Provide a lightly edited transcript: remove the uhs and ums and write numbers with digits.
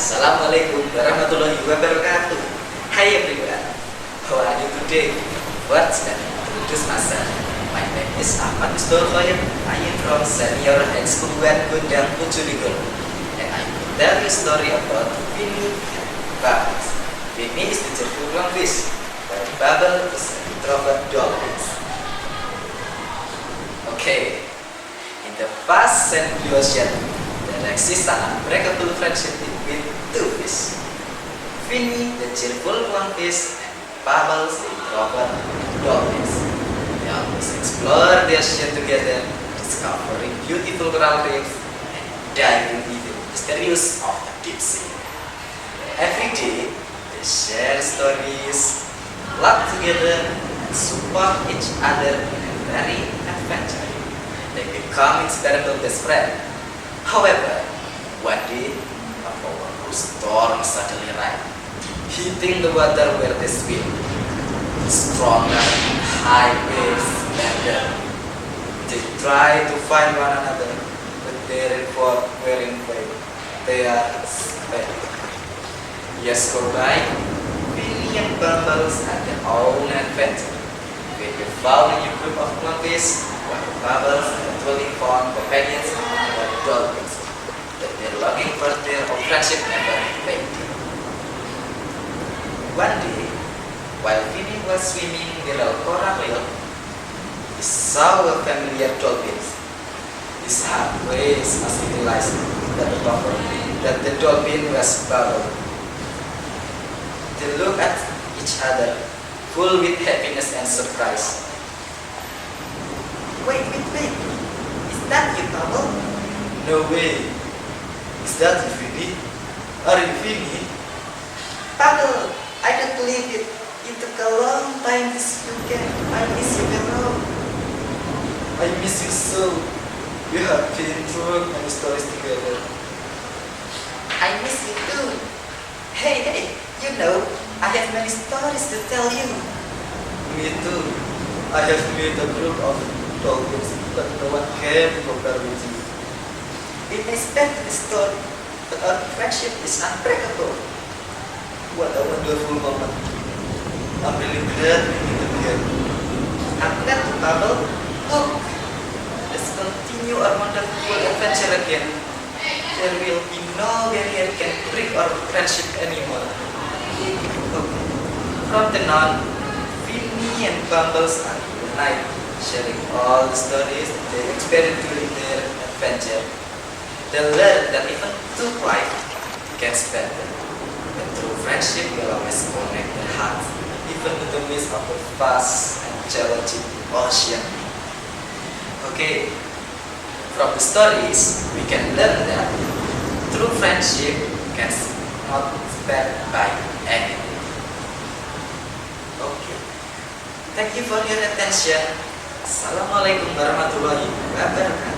Assalamualaikum warahmatullahi wabarakatuh. Hi everyone, how are you today? What's that? Introduce myself. My name is Ahmad Mustafa. I am from Senior High School Gundang Puculigol, and I will tell you a story about Winnie and Bubbles. Winnie is the cheerful fish, while Bubble is an introvert dolphin. Okay, in the past century ocean, there exists an unbreakable friendship between two fish. Winnie, the cheerful fish, and Bubbles, the introvert dolphin. They always explore the ocean together, discovering beautiful coral reefs and diving into the mysterious of the deep sea. Every day, they share stories, laugh together, and support each other in a very adventure. They become inseparable best friends. However, one day, a powerful storm suddenly arrived, hitting the water where they swim. Stronger, high waves landed. They try to find one another, but their effort wearing away. They are spent. Years go by, Winnie and Bubbles had their own adventure. They found a new group of clownfish, while Bubbles eventually found companions and dolphins. But their longing for their own friendship never faded. One day, while Winnie was swimming near a coral reef, he saw a familiar dolphin. His heart raced as he realized that the dolphin was Bubble. They looked at each other, full with happiness and surprise. Wait, is that you, Bubble? No way. Is that you, Winnie? Are you Winnie? Bubble, I don't believe it. It took a long time to see you again. I miss you, Bubble. I miss you so. We have been through many stories together. I miss you too. Hey, you know, I have many stories to tell you. Me too. I have met a group of dolphins, but no one can compare with you. It may spend the story, but our friendship is unbreakable. What a wonderful moment. I'm really glad we meet again. I'm glad to Bubble. Look, let's continue our wonderful adventure again. There will be no barrier can break our friendship anymore. From then on, Winnie and Bubbles are reunited, sharing all the stories they experienced during their adventure. They learn that even two lives can spend them. But true friendship will always connect their hearts, even in the midst of a vast and challenging ocean. Okay, from the stories, we can learn that true friendship can not spent by anything. Okay. Thank you for your attention. Assalamualaikum warahmatullahi wabarakatuh.